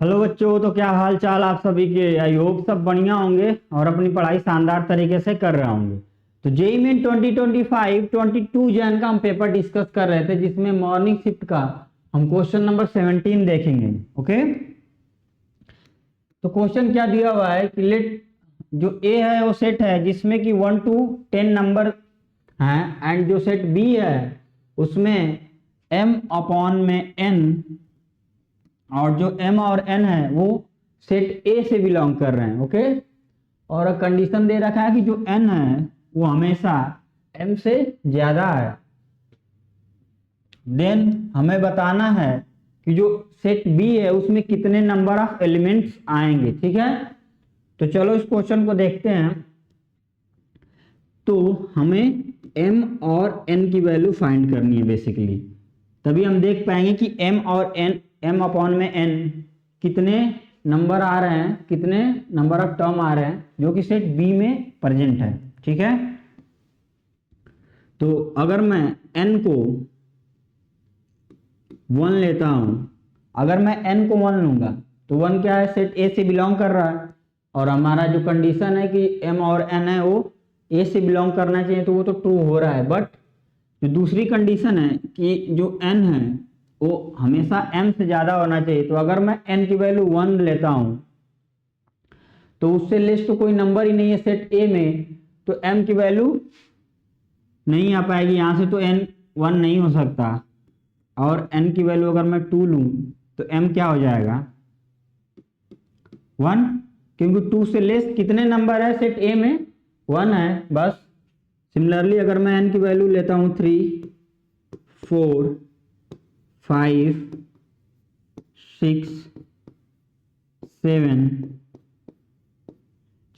Hello बच्चों, तो क्या हाल चाल आप सभी के। आई होप सब बढ़िया होंगे और अपनी पढ़ाई शानदार तरीके से कर रहे होंगे। तो जेईई मेन 2025 22 जैन का हम पेपर डिस्कस कर रहे थे, जिसमें मॉर्निंग शिफ्ट का हम क्वेश्चन नंबर 17 देखेंगे। ओके, तो क्वेश्चन क्या दिया हुआ है कि लेट जो ए है वो सेट है जिसमें कि 1 to 10 नंबर हैं, एंड जो सेट बी है उसमें m अपॉन में n, और जो m और n है वो सेट A से बिलोंग कर रहे हैं। ओके, और कंडीशन दे रखा है कि जो n है वो हमेशा m से ज्यादा है। देन हमें बताना है कि जो सेट B है उसमें कितने नंबर ऑफ एलिमेंट्स आएंगे। ठीक है, तो चलो इस क्वेश्चन को देखते हैं। तो हमें m और n की वैल्यू फाइंड करनी है बेसिकली, तभी हम देख पाएंगे कि m और n, m अपॉन में n कितने नंबर आ रहे हैं, कितने नंबर ऑफ टर्म आ रहे हैं जो कि सेट B में प्रेजेंट है। ठीक है, तो अगर मैं n को 1 लेता हूं, अगर मैं n को 1 लूंगा तो 1 क्या है, सेट A से बिलोंग कर रहा है, और हमारा जो कंडीशन है कि m और n है वो A से बिलोंग करना चाहिए, तो वो तो ट्रू हो रहा है। बट जो दूसरी कंडीशन है कि जो n है वो हमेशा m से ज्यादा होना चाहिए, तो अगर मैं n की वैल्यू 1 लेता हूं तो उससे लेस तो कोई नंबर ही नहीं है सेट A में, तो m की वैल्यू नहीं आ पाएगी यहां से, तो n 1 नहीं हो सकता। और n की वैल्यू अगर मैं 2 लूं तो m क्या हो जाएगा, 1, क्योंकि 2 से लेस कितने नंबर है सेट A में, 1 है बस। सिमिलरली अगर मैं n की वैल्यू लेता हूं 3, 4, 5, 6, 7,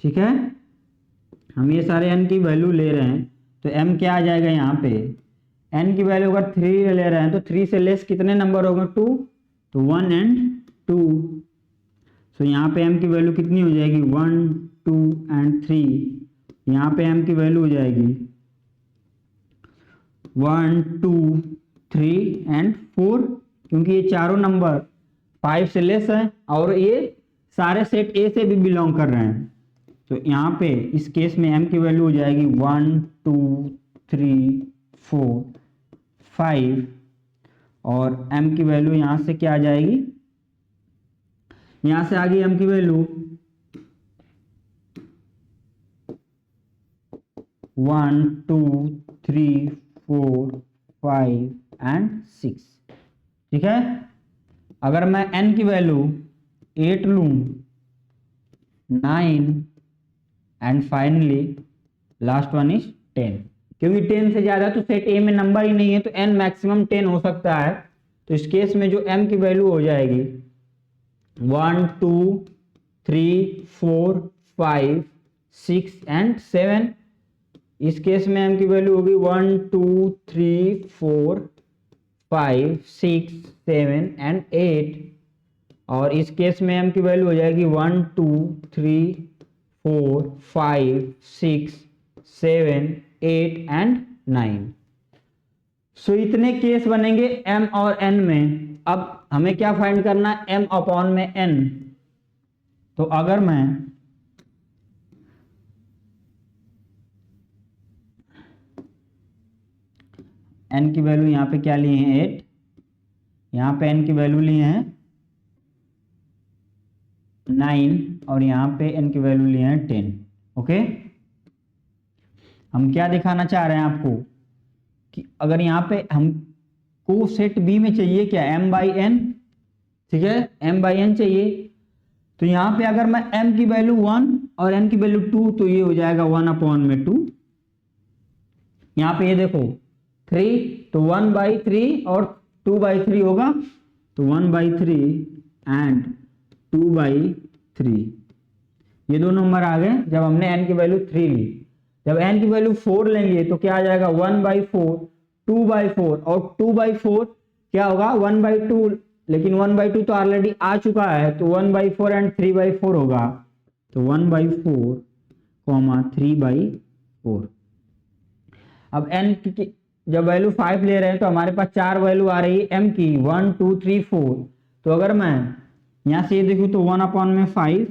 ठीक है, हम ये सारे n की वैल्यू ले रहे हैं, तो m क्या आ जाएगा यहाँ पे, n की वैल्यू अगर 3 ले रहे हैं तो 3 से लेस कितने नंबर होंगे, 2, तो 1 एंड 2। सो यहाँ पे m की वैल्यू कितनी हो जाएगी, 1, 2 एंड 3। यहाँ पे m की वैल्यू हो जाएगी 1, 2, 3 एंड 4, क्योंकि ये चारों नंबर 5 से लेस है और ये सारे सेट A से भी बिलोंग कर रहे हैं। तो यहाँ पे इस केस में m की वैल्यू हो जाएगी 1, 2, 3, 4, 5, और m की वैल्यू यहाँ से क्या आ जाएगी, यहाँ से आ गई m की वैल्यू 1, 2, 3, 4, 5 एंड 6। ठीक है, अगर मैं n की वैल्यू 8 लूं, 9 and finally last one is 10, क्योंकि 10 से ज्यादा तो सेट A में नंबर ही नहीं है, तो n मैक्सिमम 10 हो सकता है। तो इस केस में जो m की वैल्यू हो जाएगी 1, 2, 3, 4, 5, 6 एंड 7। इस केस में m की वैल्यू होगी 1, 2, 3, 4, 5, 6, 7 एंड 8, और इस केस में m की वैल्यू हो जाएगी 1, 2, 3, 4, 5, 6, 7, 8 एंड 9। सो इतने केस बनेंगे m और n में। अब हमें क्या फाइंड करना है, m अपॉन में n। तो अगर मैं n की वैल्यू यहाँ पे क्या लिए हैं 8, यहाँ पे n की वैल्यू लिए हैं 9, और यहाँ पे n की वैल्यू लिए हैं 10। ओके, हम क्या दिखाना चाह रहे हैं आपको कि अगर यहाँ पे हमको सेट B में चाहिए क्या, m बाई n। ठीक है, m बाई n चाहिए, तो यहाँ पे अगर मैं m की वैल्यू 1 और n की वैल्यू 2, तो ये हो जाएगा 1 अपॉन में 2। यहाँ पे ये देखो 3, तो 1 बाई 3 और 2 बाई 3 होगा, तो 1 बाई 3 एंड 2 बाई 3, ये दो नंबर आ गए जब हमने n की वैल्यू 3 ली। जब n की वैल्यू 4 लेंगे तो क्या आ जाएगा, 1 बाई 4, 2 बाई 4, और 2 बाई 4 क्या होगा, 1 बाई 2, लेकिन 1 बाई 2 तो ऑलरेडी आ चुका है, तो 1 बाई 4 एंड 3 बाई 4 होगा, तो 1 बाई 4 3 बाई 4। अब n की जब वैल्यू 5 ले रहे हैं तो हमारे पास 4 वैल्यू आ रही है m की, 1, 2, 3, 4। तो अगर मैं यहाँ से ये देखो तो 1/5,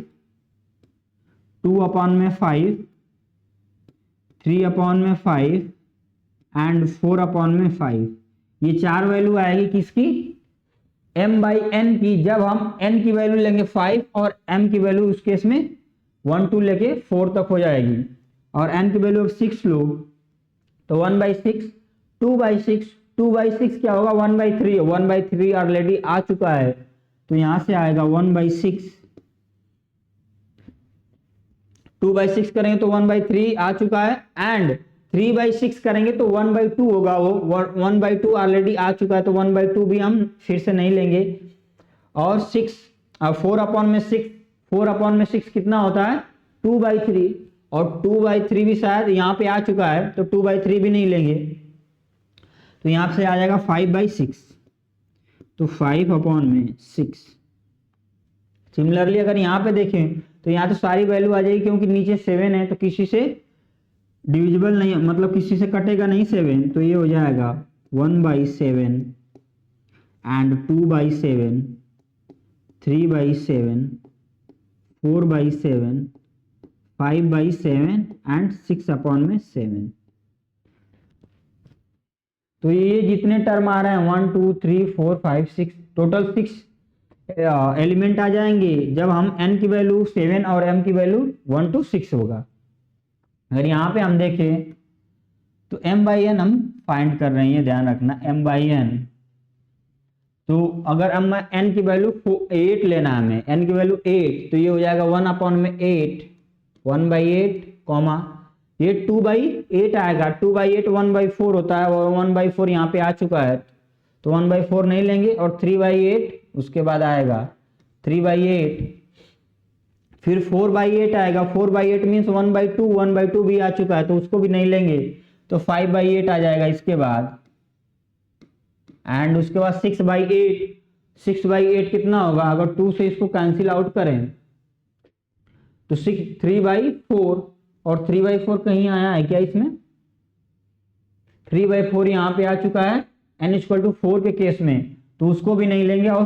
2/5, 3/5 एंड 4/5। ये चार वैल्यू आएगी किसकी, m/n की। जब हम n की वैल्यू लेंगे 5 और m की वैल्यू उस केस में 1 2 लेके 4 तक हो जाएगी, और n की वैल्यू 6 लो तो 1/6, 2/6, 2/6 क्या होगा 1/3, 1/3 ऑलरेडी आ चुका है तो यहां से आएगा 1/6, 2/6 करेंगे तो 1/3 आ चुका है, एंड 3/6 करेंगे तो 1/2 होगा, वो 1/2 ऑलरेडी आ चुका है तो 1/2 भी हम फिर से नहीं लेंगे। और 4/6 कितना होता है 2/3, और 2/3 भी शायद यहाँ पे आ चुका है तो 2/3 भी नहीं लेंगे, तो यहाँ से आ जाएगा 5/6, तो 5/6। सिमिलरली अगर यहाँ पे देखें तो यहाँ तो सारी वैल्यू आ जाएगी, क्योंकि नीचे 7 है तो किसी से डिविजिबल नहीं, मतलब किसी से कटेगा नहीं 7, तो ये हो जाएगा 1/7 एंड 2/7, 3/7, 4/7, 5/7 एंड 6/7। तो ये जितने टर्म आ रहे हैं 1 2 3 4 5 6, टोटल 6 एलिमेंट आ जाएंगे जब हम n की वैल्यू 7 और m की वैल्यू 1 to 6 होगा। अगर यहाँ पे हम देखें तो m/n हम फाइंड कर रहे हैं, ध्यान रखना m/n। तो अगर हम n की वैल्यू 8 लेना है हमें, n की वैल्यू 8, तो ये हो जाएगा 1/8, 1/8 कॉमा ये 2/8 आएगा, 2/8 1/4 होता है और 1/4 यहाँ पे आ चुका है तो 1/4 नहीं लेंगे, और 3/8 उसके बाद आएगा 3/8, फिर 4/8 आएगा, 4/8 मीन्स 1/2, 1/2 भी आ चुका है तो उसको भी नहीं लेंगे तो 5/8 आ जाएगा इसके बाद, एंड उसके बाद 6/8, 6/8 कितना होगा, अगर 2 से इसको कैंसिल आउट करें तो 3/4, और 3/4 कहीं आया है क्या इसमें, 3/4 यहाँ पे आ चुका है n = 4 के केस में तो उसको भी नहीं लेंगे, और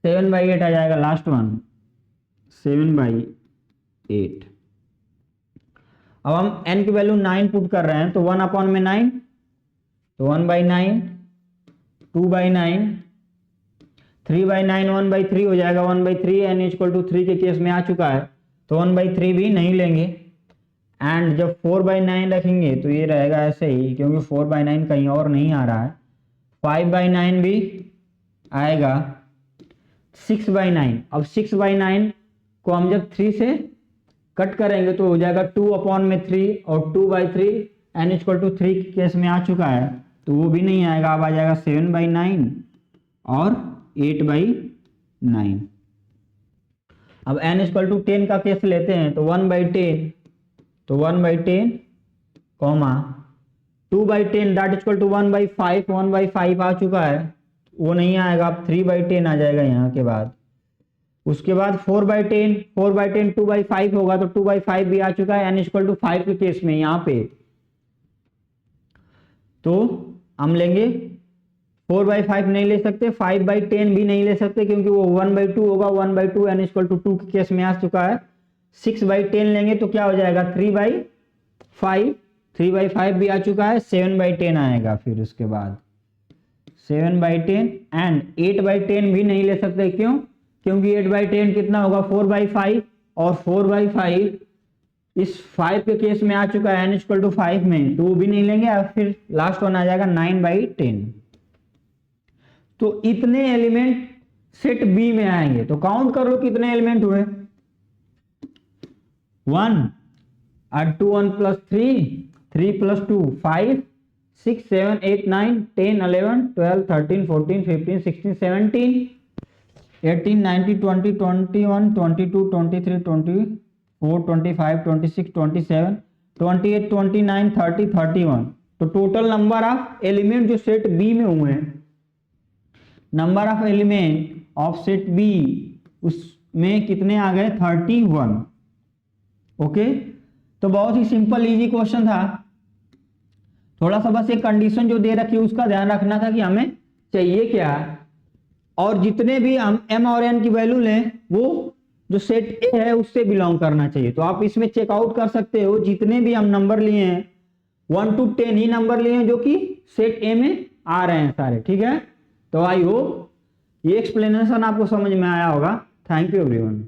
7/8 आ जाएगा लास्ट वन, 7/8। अब हम n की वैल्यू 9 पुट कर रहे हैं तो 1/9, तो 1/9, 2/9, 3/9, 1/3 हो जाएगा, 1/3 n = 3 के केस में आ चुका है तो 1/3 भी नहीं लेंगे, एंड जब 4/9 रखेंगे तो ये रहेगा ऐसे ही, क्योंकि 4/9 कहीं और नहीं आ रहा है, 5/9 भी आएगा, 6/9। अब 6/9 को हम जब 3 से कट करेंगे तो हो जाएगा 2/3, और 2/3 n = 3 के केस में आ चुका है तो वो भी नहीं आएगा, अब आ जाएगा 7/9 और 8/9। अब n = 10 का केस लेते हैं तो 1/10, तो 1/10 कॉमा 2/10 दैट = 1/5, 1/5 आ चुका है वो नहीं आएगा, अब 3/10 आ जाएगा यहाँ के बाद, उसके बाद 4/10, 4/10 2/5 होगा तो 2/5 भी आ चुका है n = 5 के केस में यहाँ पे, तो हम लेंगे 4/5 नहीं ले सकते, 5/10 भी नहीं ले सकते क्योंकि वो 1/2 होगा, 1/2 n = 2 के केस में आ चुका है, 6/10 लेंगे तो क्या हो जाएगा 3/5, 3/5 भी आ चुका है, 7/10 आएगा, फिर उसके बाद 7/10, एंड 8/10 भी नहीं ले सकते, क्यों, क्योंकि 8/10 कितना होगा 4/5, और 4/5 इस 5 के केस में आ चुका है n = 5 में तो वो भी नहीं लेंगे, और फिर लास्ट वन आ जाएगा 9/10। तो इतने एलिमेंट सेट बी में आएंगे, तो काउंट कर लो कितने एलिमेंट हुए, 1 और 2 1 + 3, 3 + 2 5, 6 7 8 9 10 11 12 13 14 15 16 17 18 19 20 21 22 23 24 25 26 27 28 29 30 31। तो टोटल नंबर ऑफ एलिमेंट जो सेट बी में हुए हैं, number of element of set B उसमें कितने आ गए 31। ओके, तो बहुत ही सिंपल इजी क्वेश्चन था, थोड़ा सा बस एक कंडीशन जो दे रखी है उसका ध्यान रखना था कि हमें चाहिए क्या, और जितने भी हम m और n की वैल्यू लें वो जो सेट ए है उससे बिलोंग करना चाहिए। तो आप इसमें चेकआउट कर सकते हो, जितने भी हम नंबर लिए हैं 1 to 10 ही नंबर लिए हैं जो कि सेट ए में आ रहे हैं सारे, ठीक है। तो आई होप ये एक्सप्लेनेशन आपको समझ में आया होगा। Thank you everyone.